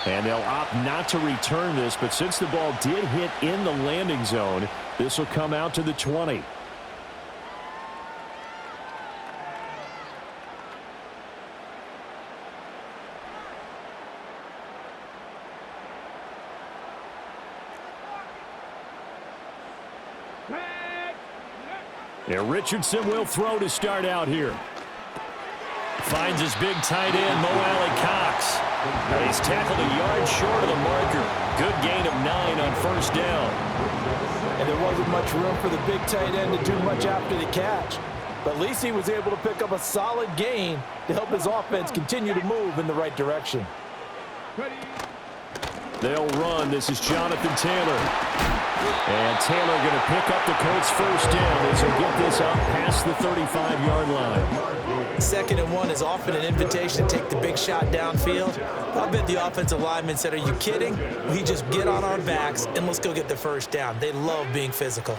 And they'll opt not to return this, but since the ball did hit in the landing zone, this will come out to the 20. And Richardson will throw to start out here. Finds his big tight end, Mo Alley-Cox. But he's tackled a yard short of the marker. Good gain of 9 on first down. And there wasn't much room for the big tight end to do much after the catch. But at least he was able to pick up a solid gain to help his offense continue to move in the right direction. They'll run. This is Jonathan Taylor. And Taylor going to pick up the Colts first down as he'll get this out past the 35-yard line. 2nd and 1 is often an invitation to take the big shot downfield. I bet the offensive lineman said, "Are you kidding? We just get on our backs and let's go get the first down." They love being physical.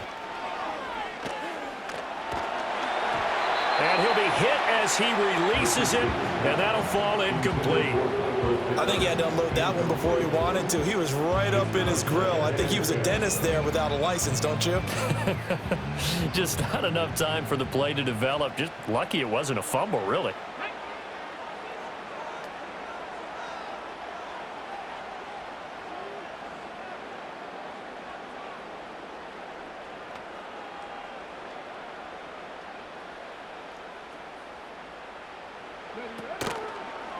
And he'll be hit as he releases it, and that'll fall incomplete. I think he had to unload that one before he wanted to. He was right up in his grill. I think he was a dentist there without a license, don't you? Just not enough time for the play to develop. Just lucky it wasn't a fumble, really.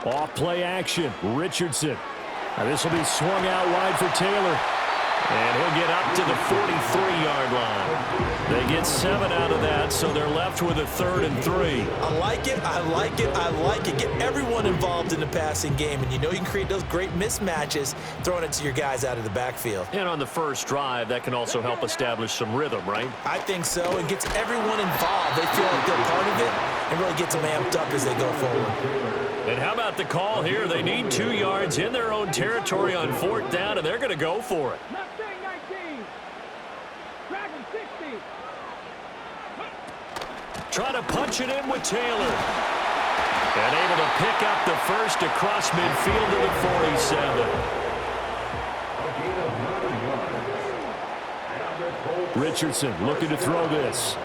Off play action, Richardson. Now this will be swung out wide for Taylor. And he'll get up to the 43-yard line. They get 7 out of that, so they're left with a 3rd and 3. I like it, I like it, I like it. Get everyone involved in the passing game, and you know you can create those great mismatches throwing it to your guys out of the backfield. And on the first drive, that can also help establish some rhythm, right? I think so. It gets everyone involved. They feel like they're part of it and really gets them amped up as they go forward. And how about the call here? They need 2 yards in their own territory on 4th down, and they're going to go for it. Trying to punch it in with Taylor. And able to pick up the first across midfield to the 47. Richardson looking to throw this.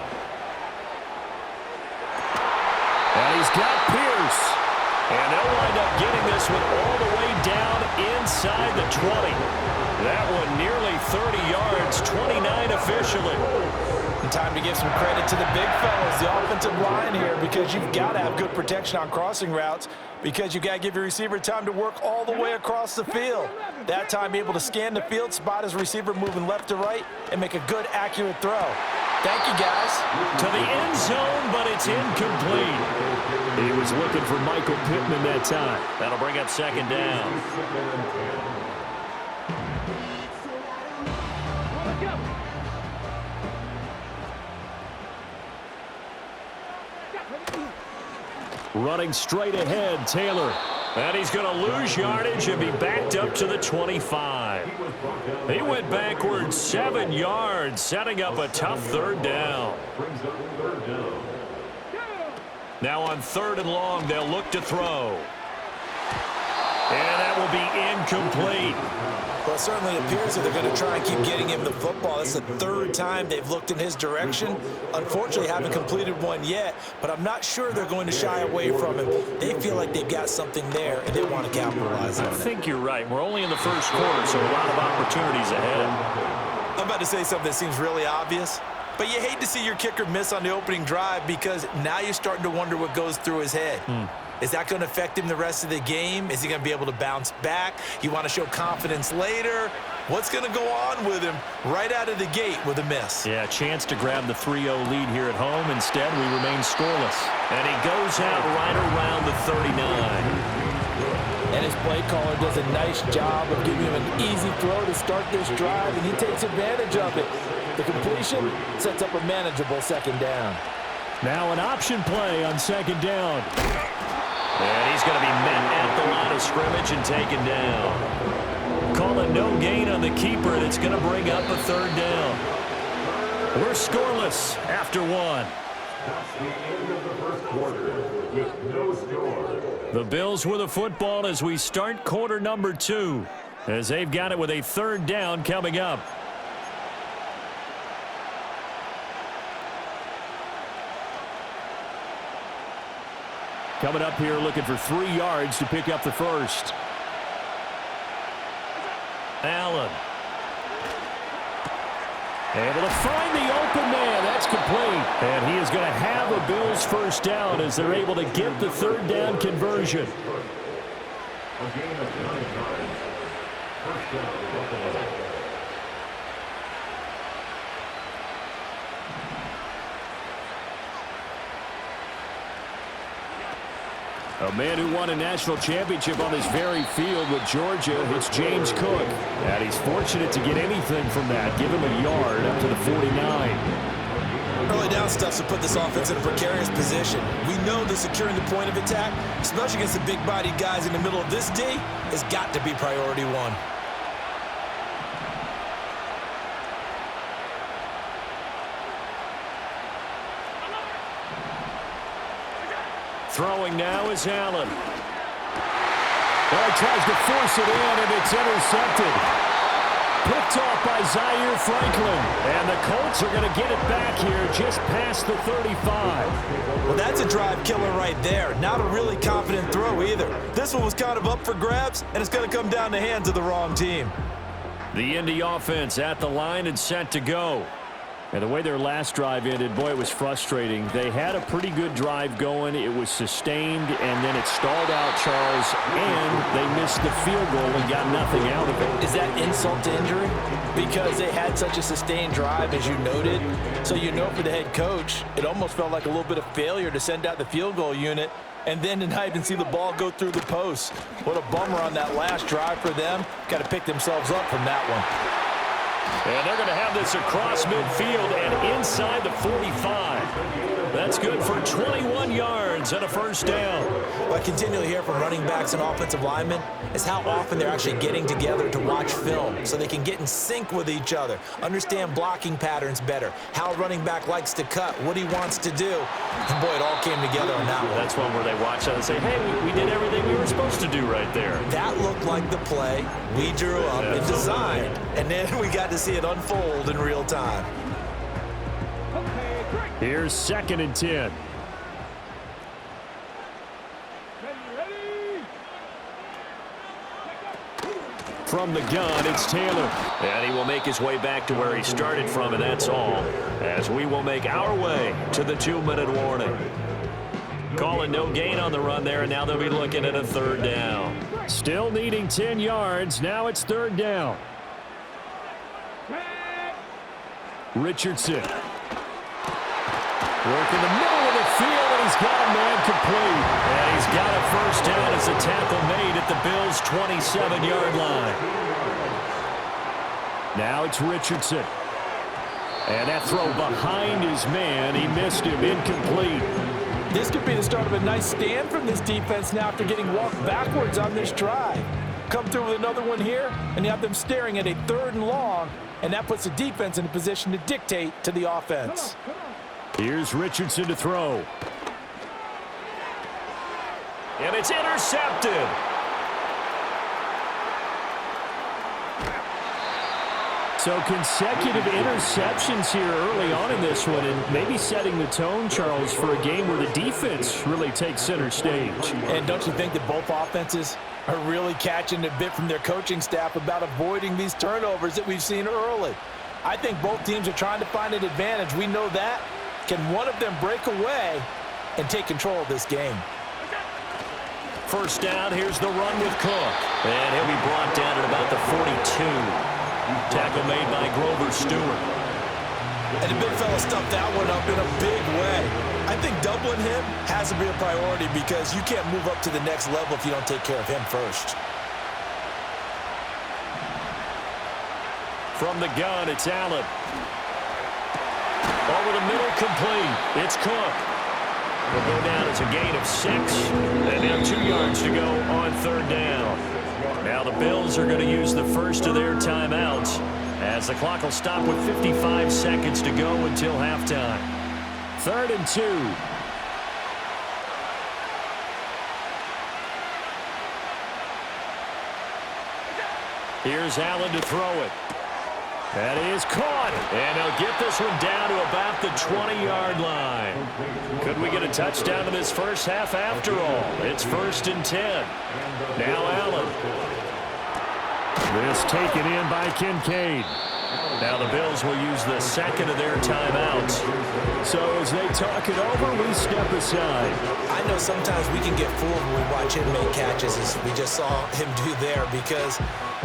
And he's got Pierce. And they'll wind up getting this one all the way down inside the 20. That one nearly 30 yards, 29 officially. And time to give some credit to the big fellas, the offensive line here, because you've got to have good protection on crossing routes, because you've got to give your receiver time to work all the way across the field. That time, be able to scan the field, spot his receiver moving left to right, and make a good, accurate throw. Thank you, guys. To the end zone, but it's incomplete. He was looking for Michael Pittman that time. That'll bring up 2nd down. Running straight ahead, Taylor. And he's going to lose yardage and be backed up to the 25. He went backwards 7 yards, setting up a tough 3rd down. Now on 3rd and long, they'll look to throw. And that will be incomplete. Well, it certainly appears that they're going to try and keep getting him the football. That's the 3rd time they've looked in his direction. Unfortunately, haven't completed one yet, but I'm not sure they're going to shy away from him. They feel like they've got something there, and they want to capitalize on it. I think you're right. We're only in the first quarter, so a lot of opportunities ahead. I'm about to say something that seems really obvious, but you hate to see your kicker miss on the opening drive because now you're starting to wonder what goes through his head. Is that going to affect him the rest of the game? Is he going to be able to bounce back? You want to show confidence later? What's going to go on with him right out of the gate with a miss? Yeah, chance to grab the 3-0 lead here at home. Instead, we remain scoreless. And he goes out right around the 39. And his play caller does a nice job of giving him an easy throw to start this drive, and he takes advantage of it. The completion sets up a manageable 2nd down. Now an option play on 2nd down. And he's going to be met at the line of scrimmage and taken down. Call it no gain on the keeper, and it's going to bring up a 3rd down. We're scoreless after 1. The Bills with a football as we start quarter number 2, as they've got it with a third down coming up. Coming up here looking for 3 yards to pick up the first. Allen. Able to find the open man. That's complete. And he is going to have a Bills first down as they're able to get the third down conversion. A man who won a national championship on this very field with Georgia, it's James Cook. And he's fortunate to get anything from that. Give him a yard up to the 49. Early down stuff to put this offense in a precarious position. We know that securing the point of attack, especially against the big-bodied guys in the middle of this D, has got to be priority 1. Throwing now is Allen. Well, he tries to force it in, and it's intercepted. Picked off by Zaire Franklin. And the Colts are going to get it back here just past the 35. Well, that's a drive killer right there. Not a really confident throw either. This one was kind of up for grabs, and it's going to come down the hands of the wrong team. The Indy offense at the line and set to go. And the way their last drive ended, boy, it was frustrating. They had a pretty good drive going. It was sustained, and then it stalled out, Charles, and they missed the field goal and got nothing out of it. Is that insult to injury? Because they had such a sustained drive, as you noted. So you know for the head coach, it almost felt like a little bit of failure to send out the field goal unit and then to not even see the ball go through the post. What a bummer on that last drive for them. Got to pick themselves up from that one. And they're going to have this across midfield and inside the 45. That's good for 21 yards and a first down. What I continually hear from running backs and offensive linemen is how often they're actually getting together to watch film so they can get in sync with each other, understand blocking patterns better, how a running back likes to cut, what he wants to do. And boy, it all came together on that one. That's one where they watch that and say, hey, we did everything we were supposed to do right there. That looked like the play we drew up and designed, and then we got to see it unfold in real time. Here's 2nd and 10. From the gun, it's Taylor. And he will make his way back to where he started from, and that's all. As we will make our way to the 2-minute warning. Calling no gain on the run there, and now they'll be looking at a third down. Still needing 10 yards. Now it's third down. Richardson. Working the middle of the field, and he's got a man complete. And he's got a first down as a tackle made at the Bills' 27-yard line. Now it's Richardson. And that throw behind his man, he missed him, incomplete. This could be the start of a nice stand from this defense now after getting walked backwards on this drive. Come through with another one here, and you have them staring at a 3rd and long, and that puts the defense in a position to dictate to the offense. Here's Richardson to throw. And it's intercepted. So consecutive interceptions here early on in this one, and maybe setting the tone, Charles, for a game where the defense really takes center stage. And don't you think that both offenses are really catching a bit from their coaching staff about avoiding these turnovers that we've seen early? I think both teams are trying to find an advantage. We know that. Can one of them break away and take control of this game? First down, here's the run with Cook. And he'll be brought down at about the 42. Tackle made by Grover Stewart. And the big fella stuffed that one up in a big way. I think doubling him has to be a priority because you can't move up to the next level if you don't take care of him first. From the gun, it's Allen. Over the middle, complete. It's Cook. Will go down as a gain of 6. And now 2 yards to go on third down. Now the Bills are going to use the first of their timeouts as the clock will stop with 55 seconds to go until halftime. 3rd and 2. Here's Allen to throw it. That is caught. And they'll get this one down to about the 20-yard line. Could we get a touchdown in this first half after all? It's 1st and 10. Now Allen. This taken in by Kincaid. Now the Bills will use the second of their timeouts. So as they talk it over, we step aside. I know sometimes we can get fooled when we watch him make catches, as we just saw him do there, because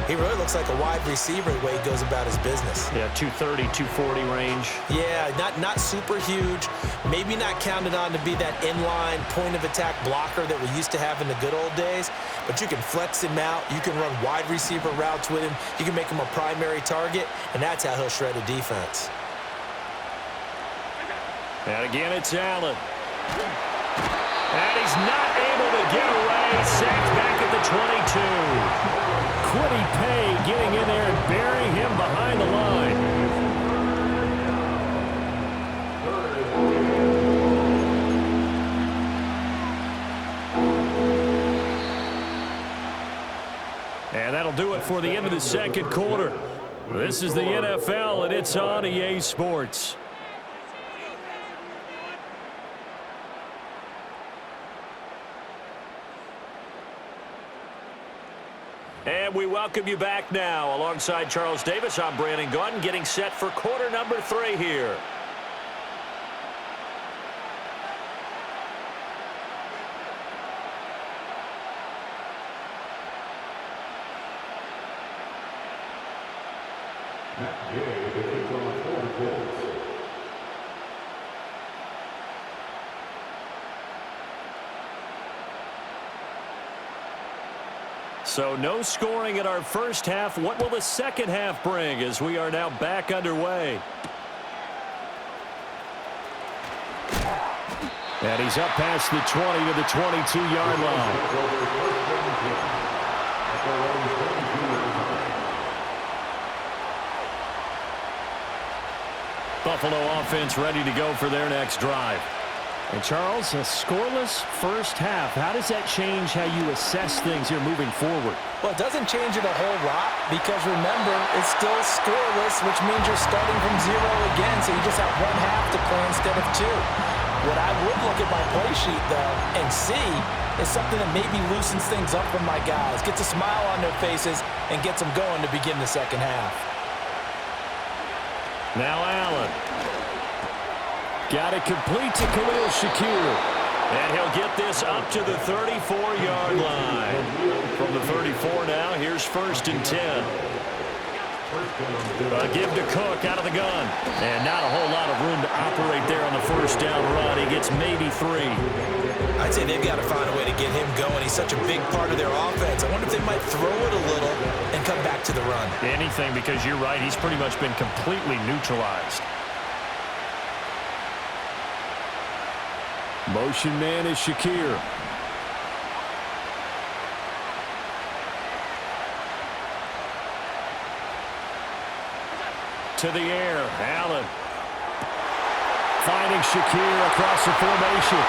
he really looks like a wide receiver the way he goes about his business. Yeah, 230, 240 range. Yeah, not super huge. Maybe not counted on to be that inline point-of-attack blocker that we used to have in the good old days, but you can flex him out. You can run wide receiver routes with him. You can make him a primary target, and that's how he'll shred a defense. And again, it's Allen. And he's not able to get away. Sacked back at the 22. Quiddy Pay getting in there and burying him behind the line. And that'll do it for the end of the second quarter. This is the NFL, and it's on EA Sports. And we welcome you back now. Alongside Charles Davis, I'm Brandon Gunn, getting set for quarter number 3 here. So no scoring in our first half. What will the second half bring as we are now back underway? And he's up past the 20 to the 22-yard line. Buffalo offense ready to go for their next drive. And Charles, a scoreless first half. How does that change how you assess things here moving forward? Well, it doesn't change it a whole lot because, remember, it's still scoreless, which means you're starting from 0 again, so you just have one half to play instead of 2. What I would look at my play sheet, though, and see is something that maybe loosens things up for my guys, gets a smile on their faces, and gets them going to begin the second half. Now Allen. Got it complete to Khalil Shakir. And he'll get this up to the 34-yard line. From the 34 now, here's 1st and 10. A give to Cook out of the gun. And not a whole lot of room to operate there on the first down run. He gets maybe 3. I'd say they've got to find a way to get him going. He's such a big part of their offense. I wonder if they might throw it a little and come back to the run. Anything, because you're right. He's pretty much been completely neutralized. Motion man is Shakir. To the air, Allen. Finding Shakir across the formation.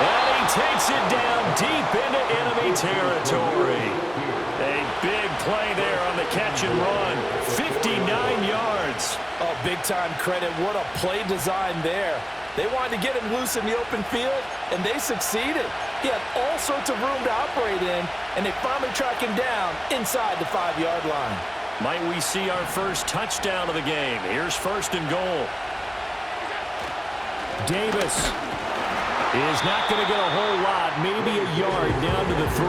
And he takes it down deep into enemy territory. A big play there on the catch and run. 59 yards. Oh, big-time credit. What a play design there. They wanted to get him loose in the open field, and they succeeded. He had all sorts of room to operate in, and they finally track him down inside the 5-yard line. Might we see our first touchdown of the game? Here's 1st and goal. Davis is not going to get a whole lot, maybe a yard down to the 3.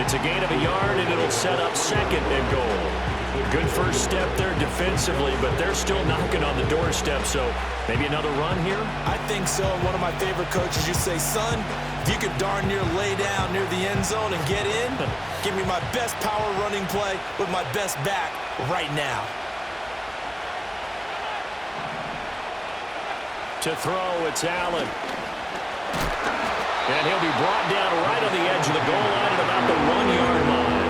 It's a gain of a yard, and it'll set up 2nd and goal. Good first step there defensively, but they're still knocking on the doorstep, so maybe another run here? I think so. One of my favorite coaches used to say, son, if you could darn near lay down near the end zone and get in, give me my best power running play with my best back right now. To throw, it's Allen. And he'll be brought down right on the edge of the goal line at about the 1-yard line.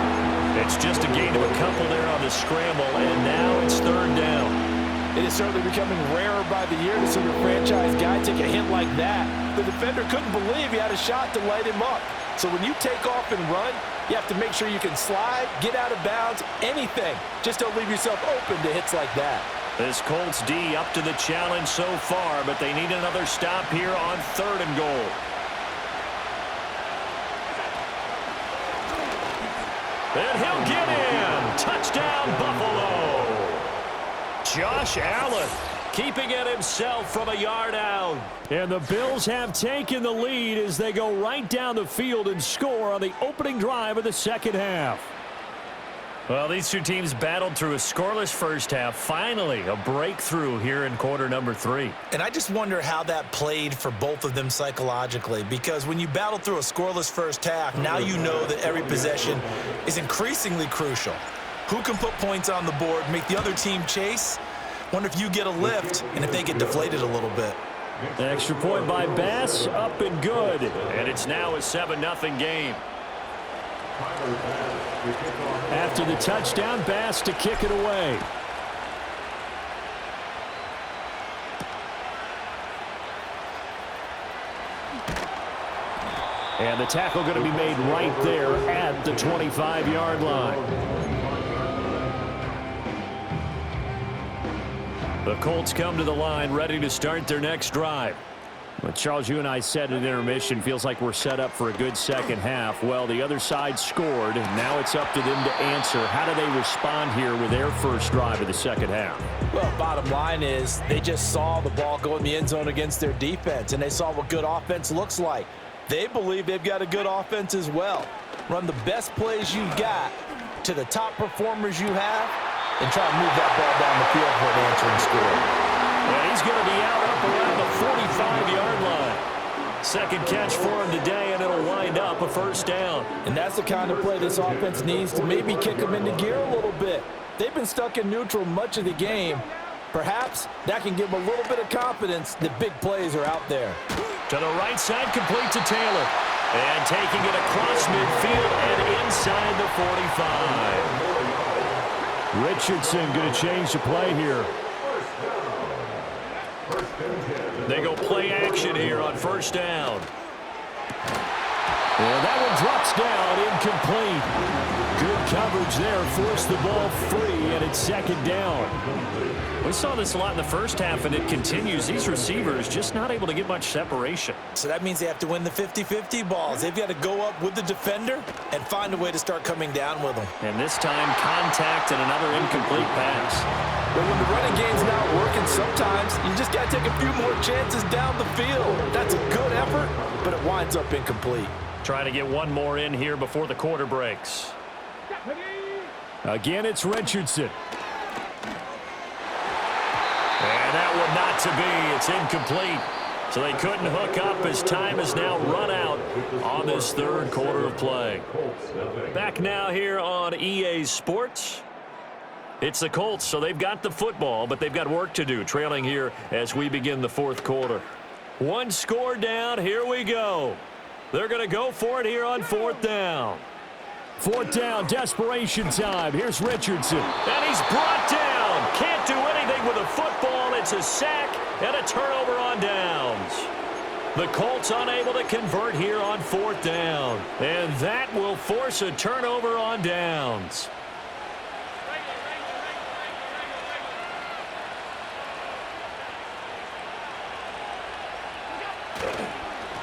It's just a gain of a couple there on the scramble, and now it's 3rd down. It is certainly becoming rarer by the year to see your franchise guy take a hit like that. The defender couldn't believe he had a shot to light him up. So when you take off and run, you have to make sure you can slide, get out of bounds, anything. Just don't leave yourself open to hits like that. This Colts D up to the challenge so far, but they need another stop here on 3rd and goal. And he'll get in. Touchdown, Buffalo. Josh Allen keeping it himself from a yard out. And the Bills have taken the lead as they go right down the field and score on the opening drive of the second half. Well, these two teams battled through a scoreless first half. Finally, a breakthrough here in quarter number 3. And I just wonder how that played for both of them psychologically, because when you battle through a scoreless first half, now you know that every possession is increasingly crucial. Who can put points on the board, make the other team chase? Wonder if you get a lift and if they get deflated a little bit. The extra point by Bass, up and good. And it's now a 7-0 game. After the touchdown, Bass to kick it away. And the tackle going to be made right there at the 25-yard line. The Colts come to the line ready to start their next drive. Well, Charles, you and I said at intermission, feels like we're set up for a good second half. Well, the other side scored, and now it's up to them to answer. How do they respond here with their first drive of the second half? Well, bottom line is they just saw the ball go in the end zone against their defense, and they saw what good offense looks like. They believe they've got a good offense as well. Run the best plays you've got to the top performers you have, and try to move that ball down the field for an answering score. And he's going to be out up around the 45-yard line. Second catch for him today, and it'll wind up a first down. And that's the kind of play this offense needs to maybe kick them into gear a little bit. They've been stuck in neutral much of the game. Perhaps that can give them a little bit of confidence that big plays are out there. To the right side, complete to Taylor. And taking it across midfield and inside the 45. Richardson going to change the play here. They go play action here on first down. And that one drops down, incomplete. Good coverage there, forced the ball free, and it's second down. We saw this a lot in the first half, and it continues. These receivers just not able to get much separation. So that means they have to win the 50-50 balls. They've got to go up with the defender and find a way to start coming down with them. And this time, contact and another incomplete pass. But when the running game's not working, sometimes you just got to take a few more chances down the field. That's a good effort, but it winds up incomplete. Trying to get one more in here before the quarter breaks. Again, it's Richardson. And that one not to be. It's incomplete. So they couldn't hook up as time has now run out on this third quarter of play. Back now here on EA Sports. It's the Colts, so they've got the football, but they've got work to do, trailing here as we begin the fourth quarter. One score down. Here we go. They're going to go for it here on fourth down. Fourth down, desperation time. Here's Richardson. And he's brought down. Can't do anything with a football. It's a sack and a turnover on downs. The Colts unable to convert here on fourth down. And that will force a turnover on downs.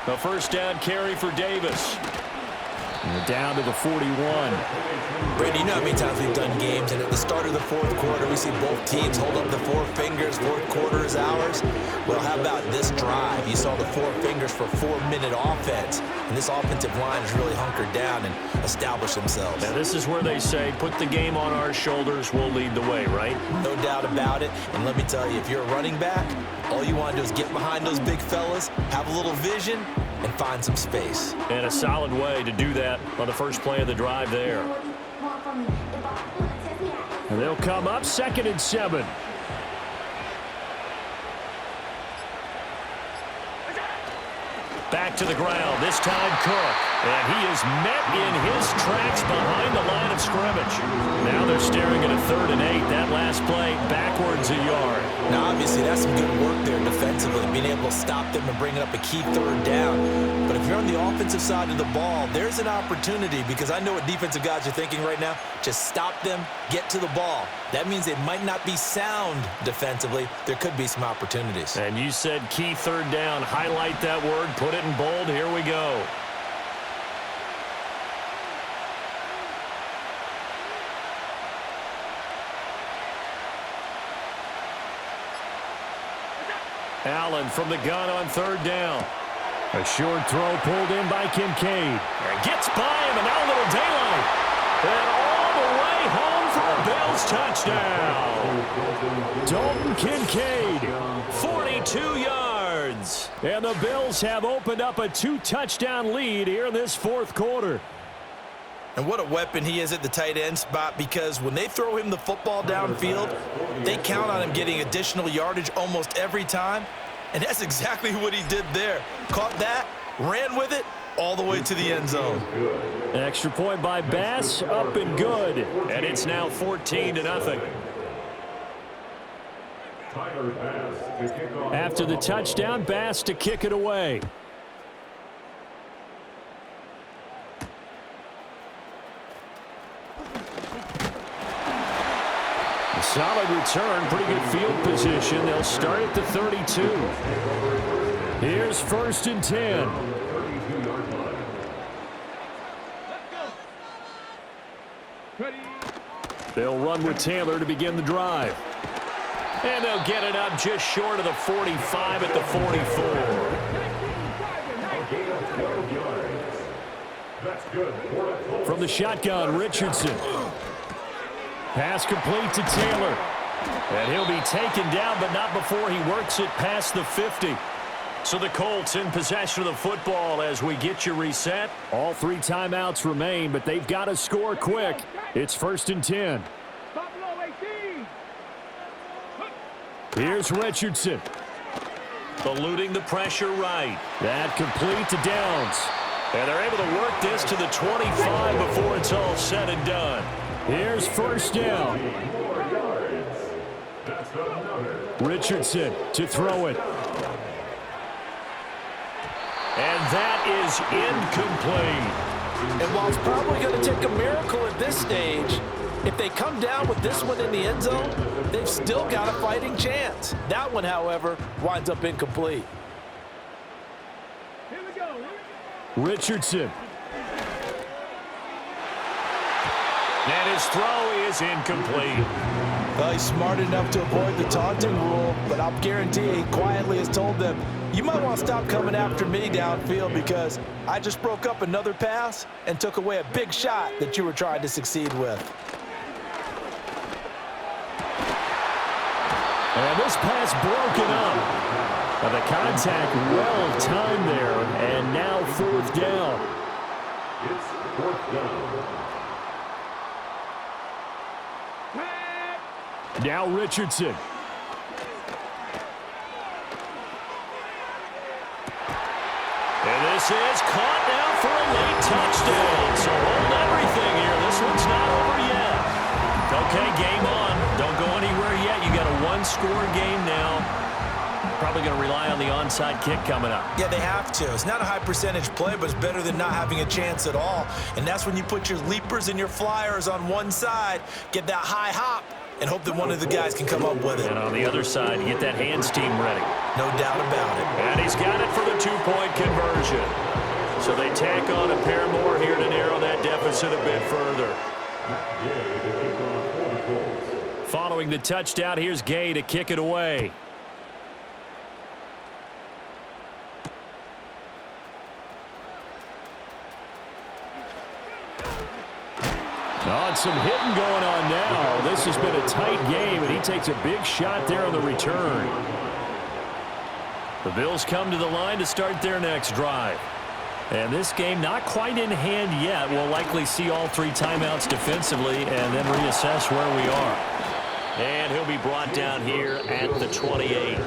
A first down carry for Davis. And down to the 41. Brady, you know how many times we've done games, and at the start of the fourth quarter, we see both teams hold up the four fingers. Fourth quarter is ours. Well, how about this drive? You saw the four fingers for 4-minute offense, and this offensive line has really hunkered down and established themselves. Now, this is where they say, put the game on our shoulders, we'll lead the way, right? No doubt about it. And let me tell you, if you're a running back, all you want to do is get behind those big fellas, have a little vision, and find some space. And a solid way to do that on the first play of the drive there. And they'll come up 2nd and 7. Back to the ground. This time Cook. And he is met in his tracks behind the line of scrimmage. Now they're staring at a 3rd and 8. That last play backwards a yard. Now, obviously, that's some good work there defensively, being able to stop them and bring up a key 3rd down. But if you're on the offensive side of the ball, there's an opportunity, because I know what defensive guys are thinking right now. Just stop them, get to the ball. That means they might not be sound defensively. There could be some opportunities. And you said key 3rd down. Highlight that word. Put it in bold. Here we go. Allen from the gun on 3rd down. A short throw pulled in by Kincaid. And gets by him, and now a little daylight. And all the way home for a Bills touchdown. Dalton Kincaid, 42 yards. And the Bills have opened up a 2-touchdown lead here in this 4th quarter. And what a weapon he is at the tight end spot, because when they throw him the football downfield, they count on him getting additional yardage almost every time. And that's exactly what he did there. Caught that, ran with it, all the way to the end zone. An extra point by Bass, up and good. And it's now 14-0. After the touchdown, Bass to kick it away. A solid return, pretty good field position. They'll start at the 32. Here's 1st and 10. They'll run with Taylor to begin the drive. And they'll get it up just short of the 45 at the 44. From the shotgun, Richardson. Pass complete to Taylor. And he'll be taken down, but not before he works it past the 50. So the Colts in possession of the football as we get you reset. All 3 timeouts remain, but they've got to score quick. It's 1st and 10. Here's Richardson. Eluding the pressure right. That complete to Downs. And they're able to work this to the 25 before it's all said and done. Here's 1st down. Richardson to throw it. And that is incomplete. And while it's probably going to take a miracle at this stage, if they come down with this one in the end zone, they've still got a fighting chance. That one, however, winds up incomplete. Here we go. Richardson. And his throw is incomplete. Well, he's smart enough to avoid the taunting rule, but I'll guarantee he quietly has told them, you might want to stop coming after me downfield, because I just broke up another pass and took away a big shot that you were trying to succeed with. And this pass broken up. And the contact well timed there, and now 4th down. It's 4th down. Now Richardson. And this is caught now for a late touchdown. So hold everything here. This one's not over yet. Okay, game on. Don't go anywhere yet. You got a 1-score game now. Probably going to rely on the onside kick coming up. Yeah, they have to. It's not a high percentage play, but it's better than not having a chance at all. And that's when you put your leapers and your flyers on one side, get that high hop, and hope that one of the guys can come up with it. And on the other side, get that hands team ready. No doubt about it. And he's got it for the 2-point conversion. So they tack on a pair more here to narrow that deficit a bit further. Following the touchdown, here's Gay to kick it away. Oh, and some hitting going on now. This has been a tight game, and he takes a big shot there on the return. The Bills come to the line to start their next drive. And this game not quite in hand yet. We'll likely see all 3 timeouts defensively and then reassess where we are. And he'll be brought down here at the 28.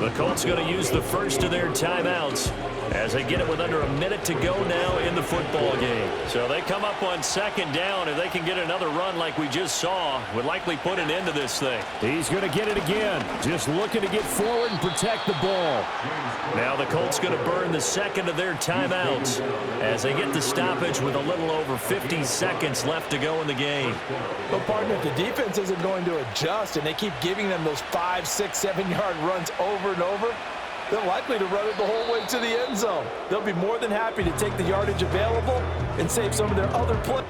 The Colts going to use the first of their timeouts. as they get it with under a minute to go now in the football game. So they come up on second down. If they can get another run like we just saw, would likely put an end to this thing. He's going to get it again. Just looking to get forward and protect the ball. Now the Colts going to burn the second of their timeouts as they get the stoppage with a little over 50 seconds left to go in the game. But, partner, if the defense isn't going to adjust and they keep giving them those 5, 6, 7-yard runs over and over, they're likely to run it the whole way to the end zone. They'll be more than happy to take the yardage available and save some of their other plays.